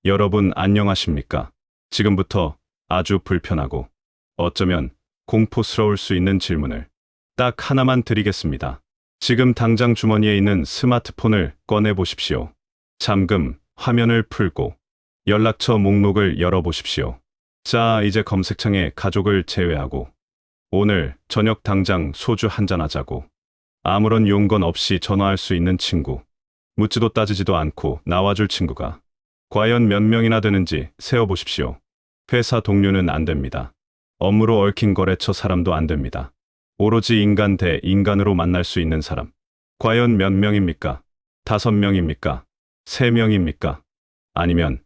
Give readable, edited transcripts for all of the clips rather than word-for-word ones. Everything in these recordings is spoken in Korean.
여러분 안녕하십니까? 지금부터 아주 불편하고 어쩌면 공포스러울 수 있는 질문을 딱 하나만 드리겠습니다. 지금 당장 주머니에 있는 스마트폰을 꺼내 보십시오. 잠금, 화면을 풀고 연락처 목록을 열어보십시오. 자, 이제 검색창에 가족을 제외하고 오늘 저녁 당장 소주 한잔 하자고 아무런 용건 없이 전화할 수 있는 친구, 묻지도 따지지도 않고 나와줄 친구가 과연 몇 명이나 되는지 세어보십시오. 회사 동료는 안 됩니다. 업무로 얽힌 거래처 사람도 안 됩니다. 오로지 인간 대 인간으로 만날 수 있는 사람. 과연 몇 명입니까? 5명입니까? 3명입니까? 아니면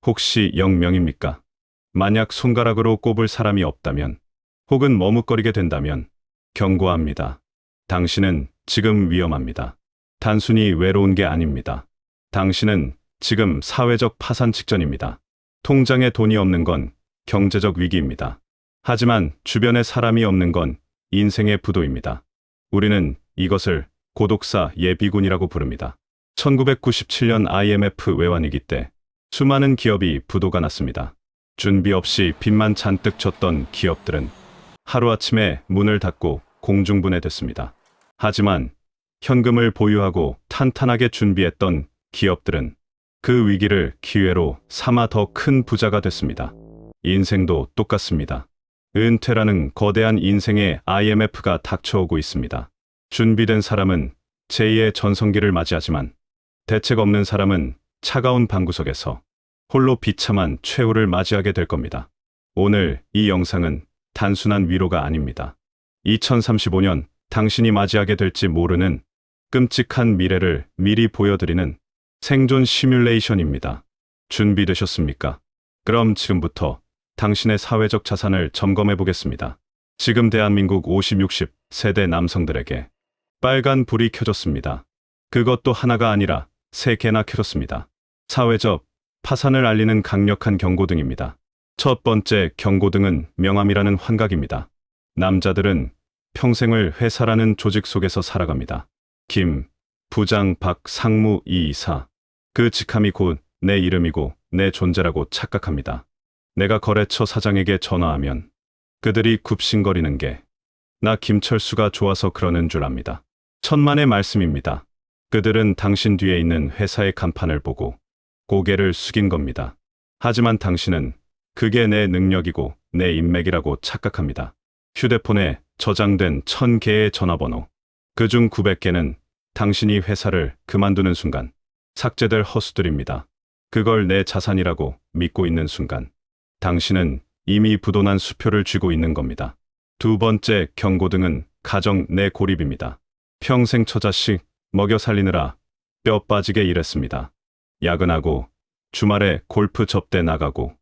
혹시 0명입니까? 만약 손가락으로 꼽을 사람이 없다면, 혹은 머뭇거리게 된다면 경고합니다. 당신은 지금 위험합니다. 단순히 외로운 게 아닙니다. 당신은 지금 사회적 파산 직전입니다. 통장에 돈이 없는 건 경제적 위기입니다. 하지만 주변에 사람이 없는 건 인생의 부도입니다. 우리는 이것을 고독사 예비군이라고 부릅니다. 1997년 IMF 외환위기 때 수많은 기업이 부도가 났습니다. 준비 없이 빚만 잔뜩 졌던 기업들은 하루아침에 문을 닫고 공중분해됐습니다. 하지만 현금을 보유하고 탄탄하게 준비했던 기업들은 그 위기를 기회로 삼아 더 큰 부자가 됐습니다. 인생도 똑같습니다. 은퇴라는 거대한 인생의 IMF가 닥쳐오고 있습니다. 준비된 사람은 제2의 전성기를 맞이하지만 대책 없는 사람은 차가운 방구석에서 홀로 비참한 최후를 맞이하게 될 겁니다. 오늘 이 영상은 단순한 위로가 아닙니다. 2035년 당신이 맞이하게 될지 모르는 끔찍한 미래를 미리 보여드리는 생존 시뮬레이션입니다. 준비되셨습니까? 그럼 지금부터 당신의 사회적 자산을 점검해 보겠습니다. 지금 대한민국 50, 60세대 남성들에게 빨간 불이 켜졌습니다. 그것도 하나가 아니라 3개나 켜졌습니다. 사회적 파산을 알리는 강력한 경고등입니다. 첫 번째 경고등은 명함이라는 환각입니다. 남자들은 평생을 회사라는 조직 속에서 살아갑니다. 김, 부장, 박, 상무, 이 이사. 그 직함이 곧 내 이름이고 내 존재라고 착각합니다. 내가 거래처 사장에게 전화하면 그들이 굽신거리는 게 나 김철수가 좋아서 그러는 줄 압니다. 천만의 말씀입니다. 그들은 당신 뒤에 있는 회사의 간판을 보고 고개를 숙인 겁니다. 하지만 당신은 그게 내 능력이고 내 인맥이라고 착각합니다. 휴대폰에 저장된 1000개의 전화번호, 그중 900개는 당신이 회사를 그만두는 순간 삭제될 허수들입니다. 그걸 내 자산이라고 믿고 있는 순간 당신은 이미 부도난 수표를 쥐고 있는 겁니다. 두 번째 경고등은 가정 내 고립입니다. 평생 처자식 먹여 살리느라 뼈 빠지게 일했습니다. 야근하고 주말에 골프 접대 나가고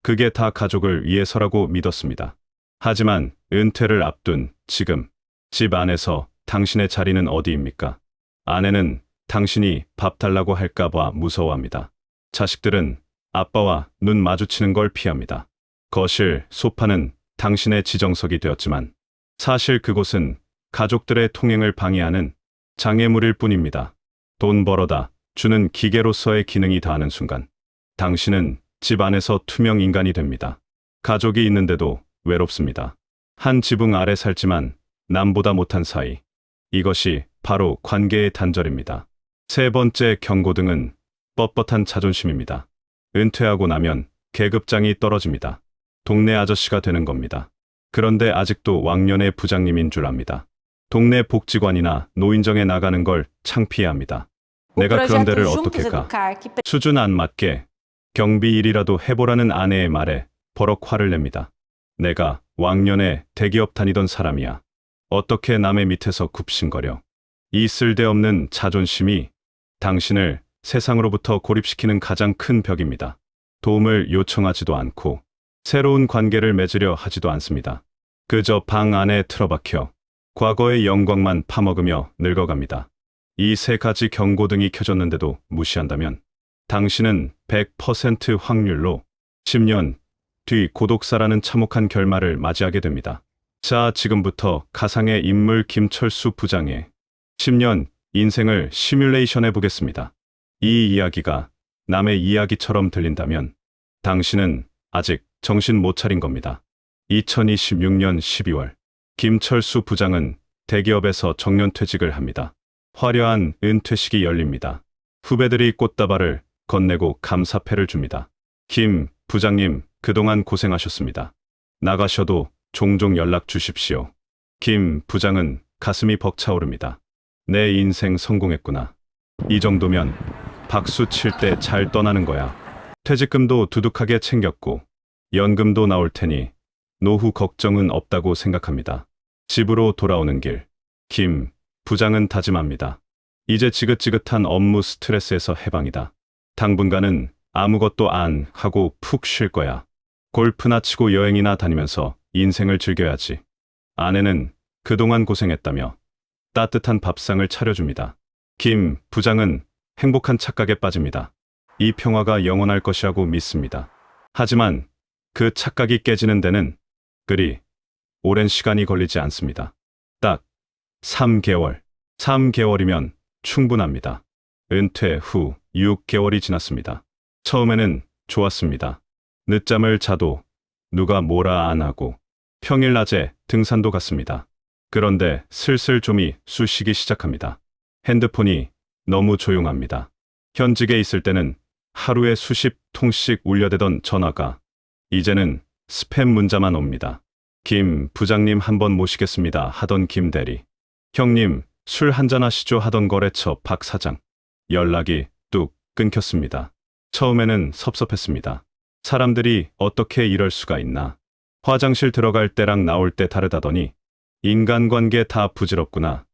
그게 다 가족을 위해서라고 믿었습니다. 하지만 은퇴를 앞둔 지금 집 안에서 당신의 자리는 어디입니까? 아내는 당신이 밥 달라고 할까봐 무서워합니다. 자식들은 아빠와 눈 마주치는 걸 피합니다. 거실, 소파는 당신의 지정석이 되었지만 사실 그곳은 가족들의 통행을 방해하는 장애물일 뿐입니다. 돈 벌어다 주는 기계로서의 기능이 다하는 순간 당신은 집 안에서 투명 인간이 됩니다. 가족이 있는데도 외롭습니다. 한 지붕 아래 살지만 남보다 못한 사이. 이것이 바로 관계의 단절입니다. 세 번째 경고등은 뻣뻣한 자존심입니다. 은퇴하고 나면 계급장이 떨어집니다. 동네 아저씨가 되는 겁니다. 그런데 아직도 왕년의 부장님인 줄 압니다. 동네 복지관이나 노인정에 나가는 걸 창피해합니다. 내가 그런 데를 어떻게 가? 수준 안 맞게 경비 일이라도 해보라는 아내의 말에 버럭 화를 냅니다. 내가 왕년에 대기업 다니던 사람이야. 어떻게 남의 밑에서 굽신거려. 이 쓸데없는 자존심이 당신을 세상으로부터 고립시키는 가장 큰 벽입니다. 도움을 요청하지도 않고 새로운 관계를 맺으려 하지도 않습니다. 그저 방 안에 틀어박혀 과거의 영광만 파먹으며 늙어갑니다. 이 3가지 경고등이 켜졌는데도 무시한다면 당신은 100% 확률로 10년 뒤 고독사라는 참혹한 결말을 맞이하게 됩니다. 자, 지금부터 가상의 인물 김철수 부장의 10년 인생을 시뮬레이션 해보겠습니다. 이 이야기가 남의 이야기처럼 들린다면 당신은 아직 정신 못 차린 겁니다. 2026년 12월 김철수 부장은 대기업에서 정년퇴직을 합니다. 화려한 은퇴식이 열립니다. 후배들이 꽃다발을 건네고 감사패를 줍니다. 김 부장님, 그동안 고생하셨습니다. 나가셔도 종종 연락 주십시오. 김 부장은 가슴이 벅차오릅니다. 내 인생 성공했구나. 이 정도면 박수 칠 때 잘 떠나는 거야. 퇴직금도 두둑하게 챙겼고 연금도 나올 테니 노후 걱정은 없다고 생각합니다. 집으로 돌아오는 길, 김 부장은 다짐합니다. 이제 지긋지긋한 업무 스트레스에서 해방이다. 당분간은 아무것도 안 하고 푹 쉴 거야. 골프나 치고 여행이나 다니면서 인생을 즐겨야지. 아내는 그동안 고생했다며 따뜻한 밥상을 차려줍니다. 김 부장은 행복한 착각에 빠집니다. 이 평화가 영원할 것이라고 믿습니다. 하지만 그 착각이 깨지는 데는 그리 오랜 시간이 걸리지 않습니다. 딱 3개월. 3개월이면 충분합니다. 은퇴 후 6개월이 지났습니다. 처음에는 좋았습니다. 늦잠을 자도 누가 뭐라 안 하고 평일 낮에 등산도 갔습니다. 그런데 슬슬 좀이 쑤시기 시작합니다. 핸드폰이 너무 조용합니다. 현직에 있을 때는 하루에 수십 통씩 울려대던 전화가 이제는 스팸 문자만 옵니다. 김 부장님 한번 모시겠습니다 하던 김 대리. 형님 술 한잔 하시죠 하던 거래처 박 사장. 연락이 뚝 끊겼습니다. 처음에는 섭섭했습니다. 사람들이 어떻게 이럴 수가 있나. 화장실 들어갈 때랑 나올 때 다르다더니 인간관계 다 부질없구나.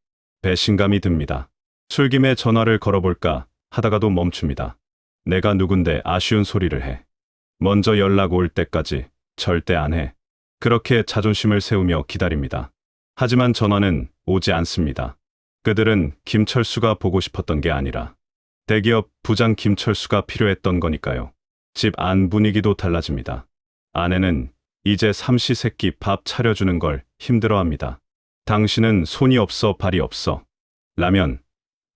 배신감이 듭니다. 술김에 전화를 걸어볼까 하다가도 멈춥니다. 내가 누군데 아쉬운 소리를 해. 먼저 연락 올 때까지 절대 안 해. 그렇게 자존심을 세우며 기다립니다. 하지만 전화는 오지 않습니다. 그들은 김철수가 보고 싶었던 게 아니라 대기업 부장 김철수가 필요했던 거니까요. 집 안 분위기도 달라집니다. 아내는 이제 삼시세끼 밥 차려주는 걸 힘들어합니다. 당신은 손이 없어 발이 없어. 라면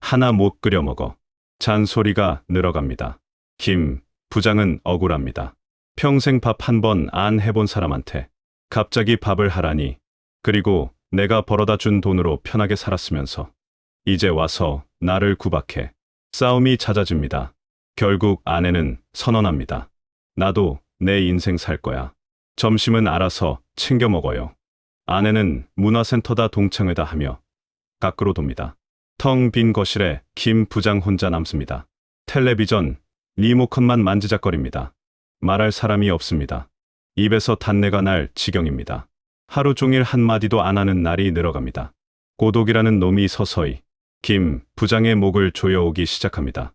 하나 못 끓여 먹어. 잔소리가 늘어갑니다. 김 부장은 억울합니다. 평생 밥 한 번 안 해본 사람한테 갑자기 밥을 하라니. 그리고 내가 벌어다 준 돈으로 편하게 살았으면서 이제 와서 나를 구박해. 싸움이 잦아집니다. 결국 아내는 선언합니다. 나도 내 인생 살 거야. 점심은 알아서 챙겨 먹어요. 아내는 문화센터다 동창회다 하며 밖으로 돕니다. 텅 빈 거실에 김 부장 혼자 남습니다. 텔레비전 리모컨만 만지작거립니다. 말할 사람이 없습니다. 입에서 단내가 날 지경입니다. 하루 종일 한마디도 안 하는 날이 늘어갑니다. 고독이라는 놈이 서서히 김 부장의 목을 조여오기 시작합니다.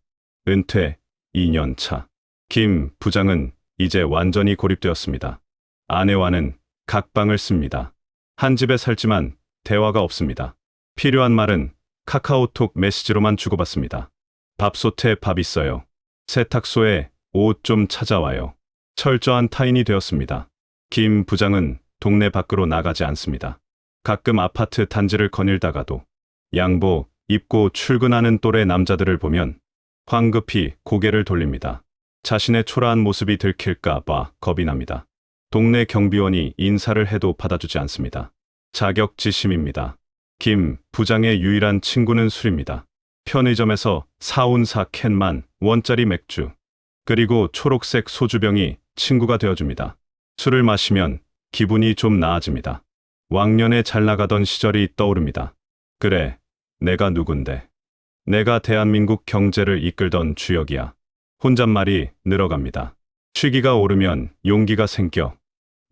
은퇴 2년 차. 김 부장은 이제 완전히 고립되었습니다. 아내와는 각방을 씁니다. 한 집에 살지만 대화가 없습니다. 필요한 말은 카카오톡 메시지로만 주고받습니다. 밥솥에 밥 있어요. 세탁소에 옷 좀 찾아와요. 철저한 타인이 되었습니다. 김 부장은 동네 밖으로 나가지 않습니다. 가끔 아파트 단지를 거닐다가도 양복 입고 출근하는 또래 남자들을 보면 황급히 고개를 돌립니다. 자신의 초라한 모습이 들킬까 봐 겁이 납니다. 동네 경비원이 인사를 해도 받아주지 않습니다. 자격지심입니다. 김 부장의 유일한 친구는 술입니다. 편의점에서 사온 4캔만 원짜리 맥주, 그리고 초록색 소주병이 친구가 되어줍니다. 술을 마시면 기분이 좀 나아집니다. 왕년에 잘 나가던 시절이 떠오릅니다. 그래, 내가 누군데. 내가 대한민국 경제를 이끌던 주역이야. 혼잣말이 늘어갑니다. 취기가 오르면 용기가 생겨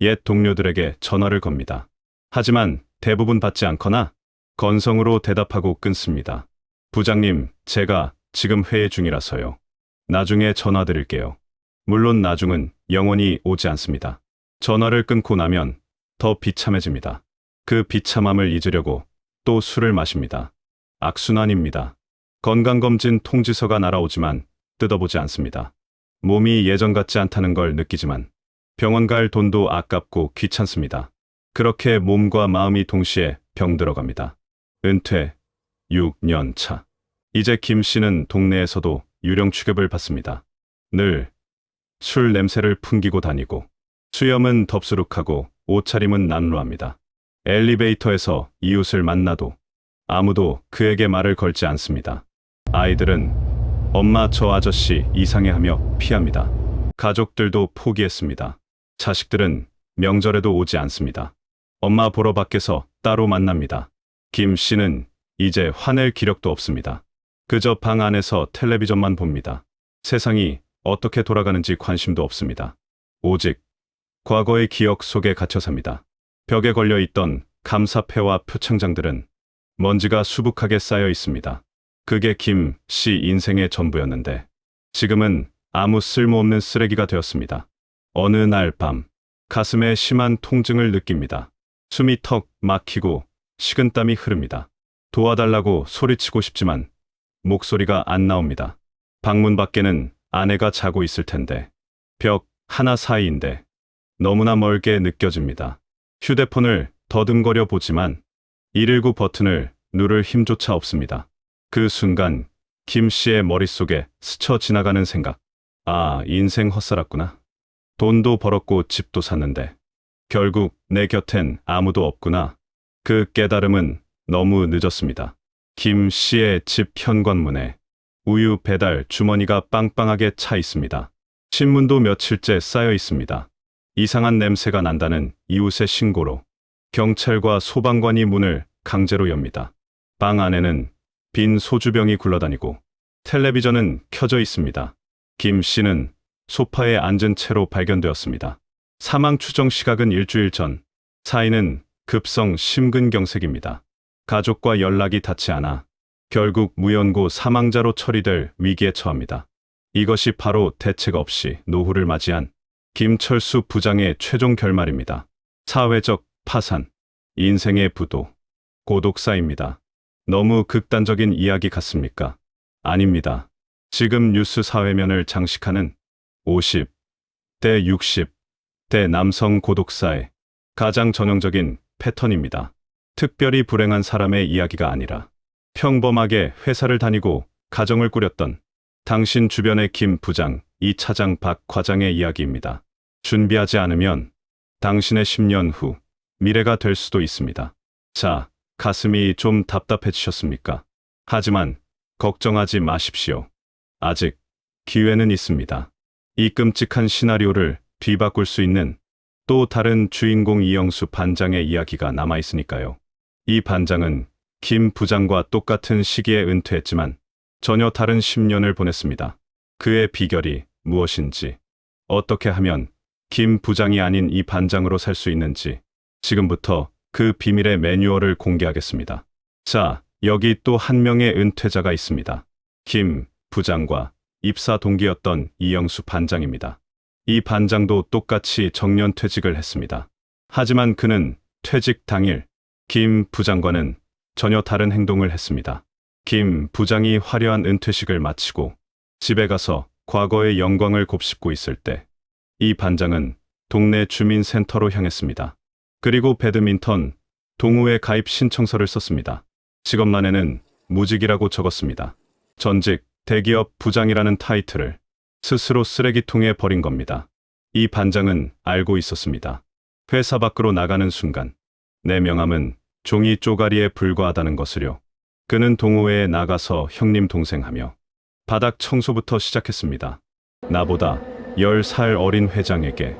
옛 동료들에게 전화를 겁니다. 하지만 대부분 받지 않거나 건성으로 대답하고 끊습니다. 부장님, 제가 지금 회의 중이라서요. 나중에 전화 드릴게요. 물론 나중은 영원히 오지 않습니다. 전화를 끊고 나면 더 비참해집니다. 그 비참함을 잊으려고 또 술을 마십니다. 악순환입니다. 건강검진 통지서가 날아오지만 뜯어보지 않습니다. 몸이 예전 같지 않다는 걸 느끼지만 병원 갈 돈도 아깝고 귀찮습니다. 그렇게 몸과 마음이 동시에 병들어갑니다. 은퇴 6년 차. 이제 김 씨는 동네에서도 유령 취급을 받습니다. 늘 술 냄새를 풍기고 다니고 수염은 덥수룩하고 옷차림은 난로합니다. 엘리베이터에서 이웃을 만나도 아무도 그에게 말을 걸지 않습니다. 아이들은 엄마 저 아저씨 이상해하며 피합니다. 가족들도 포기했습니다. 자식들은 명절에도 오지 않습니다. 엄마 보러 밖에서 따로 만납니다. 김 씨는 이제 화낼 기력도 없습니다. 그저 방 안에서 텔레비전만 봅니다. 세상이 어떻게 돌아가는지 관심도 없습니다. 오직 과거의 기억 속에 갇혀 삽니다. 벽에 걸려 있던 감사패와 표창장들은 먼지가 수북하게 쌓여 있습니다. 그게 김 씨 인생의 전부였는데 지금은 아무 쓸모없는 쓰레기가 되었습니다. 어느 날 밤 가슴에 심한 통증을 느낍니다. 숨이 턱 막히고 식은땀이 흐릅니다. 도와달라고 소리치고 싶지만 목소리가 안 나옵니다. 방문 밖에는 아내가 자고 있을 텐데 벽 하나 사이인데 너무나 멀게 느껴집니다. 휴대폰을 더듬거려 보지만 119 버튼을 누를 힘조차 없습니다. 그 순간 김 씨의 머릿속에 스쳐 지나가는 생각. 아, 인생 헛살았구나. 돈도 벌었고 집도 샀는데 결국 내 곁엔 아무도 없구나. 그 깨달음은 너무 늦었습니다. 김 씨의 집 현관문에 우유 배달 주머니가 빵빵하게 차 있습니다. 신문도 며칠째 쌓여 있습니다. 이상한 냄새가 난다는 이웃의 신고로 경찰과 소방관이 문을 강제로 엽니다. 방 안에는 빈 소주병이 굴러다니고 텔레비전은 켜져 있습니다. 김 씨는 소파에 앉은 채로 발견되었습니다. 사망 추정 시각은 일주일 전. 사인은 급성 심근경색입니다. 가족과 연락이 닿지 않아 결국 무연고 사망자로 처리될 위기에 처합니다. 이것이 바로 대책 없이 노후를 맞이한 김철수 부장의 최종 결말입니다. 사회적 파산, 인생의 부도, 고독사입니다. 너무 극단적인 이야기 같습니까? 아닙니다. 지금 뉴스 사회면을 장식하는 50대 60대 남성 고독사의 가장 전형적인 패턴입니다. 특별히 불행한 사람의 이야기가 아니라 평범하게 회사를 다니고 가정을 꾸렸던 당신 주변의 김 부장, 이 차장, 박 과장의 이야기입니다. 준비하지 않으면 당신의 10년 후 미래가 될 수도 있습니다. 자, 가슴이 좀 답답해지셨습니까? 하지만 걱정하지 마십시오. 아직 기회는 있습니다. 이 끔찍한 시나리오를 뒤바꿀 수 있는 또 다른 주인공 이영수 반장의 이야기가 남아있으니까요. 이 반장은 김 부장과 똑같은 시기에 은퇴했지만 전혀 다른 10년을 보냈습니다. 그의 비결이 무엇인지, 어떻게 하면 김 부장이 아닌 이 반장으로 살 수 있는지 지금부터 그 비밀의 매뉴얼을 공개하겠습니다. 자, 여기 또 한 명의 은퇴자가 있습니다. 김 부장과 입사 동기였던 이영수 반장입니다. 이 반장도 똑같이 정년퇴직을 했습니다. 하지만 그는 퇴직 당일 김 부장과는 전혀 다른 행동을 했습니다. 김 부장이 화려한 은퇴식을 마치고 집에 가서 과거의 영광을 곱씹고 있을 때 이 반장은 동네 주민센터로 향했습니다. 그리고 배드민턴 동호회 가입 신청서를 썼습니다. 직업란에는 무직이라고 적었습니다. 전직 대기업 부장이라는 타이틀을 스스로 쓰레기통에 버린 겁니다. 이 반장은 알고 있었습니다. 회사 밖으로 나가는 순간 내 명함은 종이 쪼가리에 불과하다는 것을요. 그는 동호회에 나가서 형님 동생하며 바닥 청소부터 시작했습니다. 나보다 10살 어린 회장에게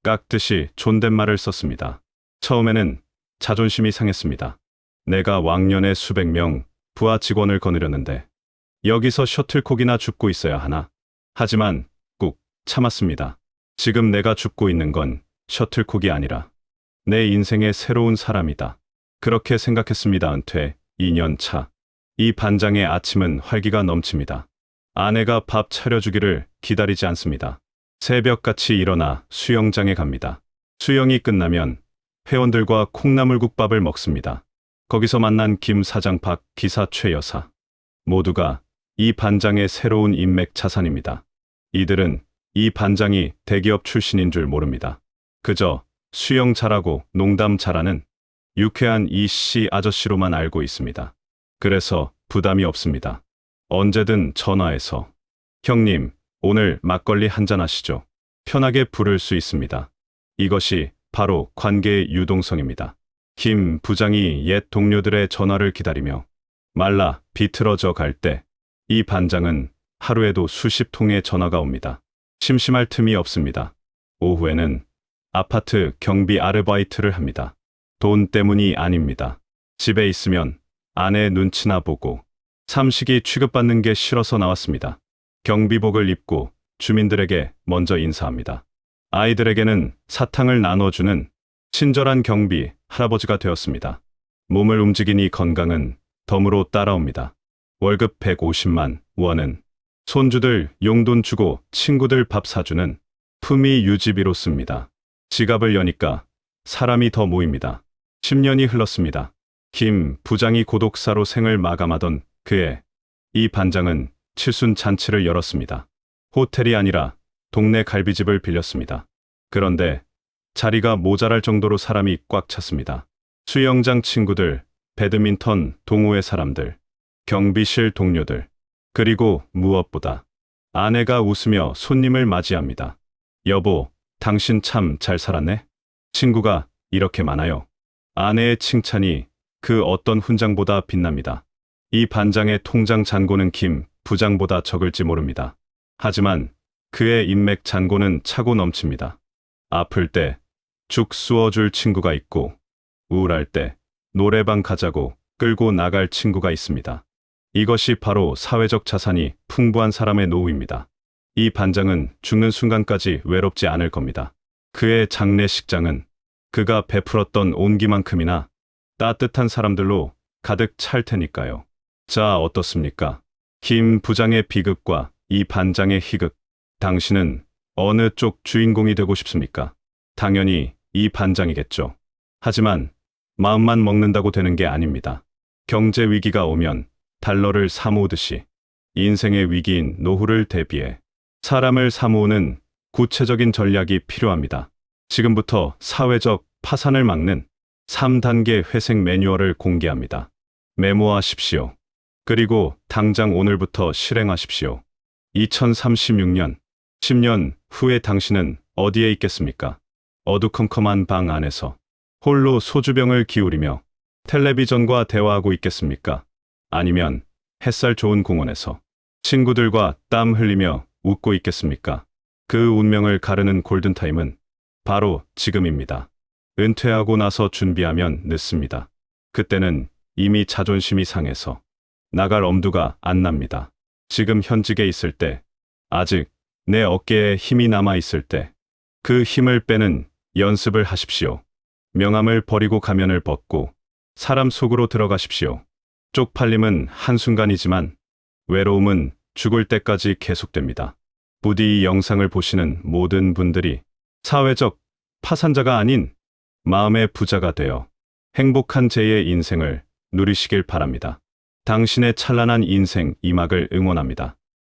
깍듯이 존댓말을 썼습니다. 처음에는 자존심이 상했습니다. 내가 왕년에 수백 명 부하 직원을 거느렸는데 여기서 셔틀콕이나 줍고 있어야 하나? 하지만 꾹 참았습니다. 지금 내가 줍고 있는 건 셔틀콕이 아니라 내 인생의 새로운 사람이다. 그렇게 생각했습니다. 은퇴 2년 차. 이 반장의 아침은 활기가 넘칩니다. 아내가 밥 차려주기를 기다리지 않습니다. 새벽같이 일어나 수영장에 갑니다. 수영이 끝나면 회원들과 콩나물국밥을 먹습니다. 거기서 만난 김 사장, 박 기사, 최 여사. 모두가 이 반장의 새로운 인맥 자산입니다. 이들은 이 반장이 대기업 출신인 줄 모릅니다. 그저 수영 잘하고 농담 잘하는 유쾌한 이 씨 아저씨로만 알고 있습니다. 그래서 부담이 없습니다. 언제든 전화해서 형님, 오늘 막걸리 한잔 하시죠. 편하게 부를 수 있습니다. 이것이 바로 관계의 유동성입니다. 김 부장이 옛 동료들의 전화를 기다리며 말라 비틀어져 갈 때 이 반장은 하루에도 수십 통의 전화가 옵니다. 심심할 틈이 없습니다. 오후에는 아파트 경비 아르바이트를 합니다. 돈 때문이 아닙니다. 집에 있으면 아내 눈치나 보고 삼식이 취급받는 게 싫어서 나왔습니다. 경비복을 입고 주민들에게 먼저 인사합니다. 아이들에게는 사탕을 나눠주는 친절한 경비 할아버지가 되었습니다. 몸을 움직이니 건강은 덤으로 따라옵니다. 월급 150만 원은 손주들 용돈 주고 친구들 밥 사주는 품위 유지비로 씁니다. 지갑을 여니까 사람이 더 모입니다. 10년이 흘렀습니다. 김 부장이 고독사로 생을 마감하던 그해 이 반장은 칠순 잔치를 열었습니다. 호텔이 아니라 동네 갈비집을 빌렸습니다. 그런데 자리가 모자랄 정도로 사람이 꽉 찼습니다. 수영장 친구들, 배드민턴 동호회 사람들, 경비실 동료들, 그리고 무엇보다 아내가 웃으며 손님을 맞이합니다. 여보, 당신 참 잘 살았네? 친구가 이렇게 많아요. 아내의 칭찬이 그 어떤 훈장보다 빛납니다. 이 반장의 통장 잔고는 김 부장보다 적을지 모릅니다. 하지만 그의 인맥 잔고는 차고 넘칩니다. 아플 때 죽 쑤어줄 친구가 있고 우울할 때 노래방 가자고 끌고 나갈 친구가 있습니다. 이것이 바로 사회적 자산이 풍부한 사람의 노후입니다. 이 반장은 죽는 순간까지 외롭지 않을 겁니다. 그의 장례식장은 그가 베풀었던 온기만큼이나 따뜻한 사람들로 가득 찰 테니까요. 자, 어떻습니까? 김 부장의 비극과 이 반장의 희극. 당신은 어느 쪽 주인공이 되고 싶습니까? 당연히 이 반장이겠죠. 하지만 마음만 먹는다고 되는 게 아닙니다. 경제 위기가 오면 달러를 사모으듯이 인생의 위기인 노후를 대비해 사람을 사모으는 구체적인 전략이 필요합니다. 지금부터 사회적 파산을 막는 3단계 회색 매뉴얼을 공개합니다. 메모하십시오. 그리고 당장 오늘부터 실행하십시오. 2036년, 10년 후에 당신은 어디에 있겠습니까? 어두컴컴한 방 안에서 홀로 소주병을 기울이며 텔레비전과 대화하고 있겠습니까? 아니면 햇살 좋은 공원에서 친구들과 땀 흘리며 웃고 있겠습니까? 그 운명을 가르는 골든타임은 바로 지금입니다. 은퇴하고 나서 준비하면 늦습니다. 그때는 이미 자존심이 상해서 나갈 엄두가 안 납니다. 지금 현직에 있을 때, 아직 내 어깨에 힘이 남아 있을 때, 그 힘을 빼는 연습을 하십시오. 명함을 버리고 가면을 벗고 사람 속으로 들어가십시오. 쪽팔림은 한순간이지만 외로움은 죽을 때까지 계속됩니다. 부디 이 영상을 보시는 모든 분들이 사회적 파산자가 아닌 마음의 부자가 되어 행복한 제2의 인생을 누리시길 바랍니다. 당신의 찬란한 인생 이막을 응원합니다.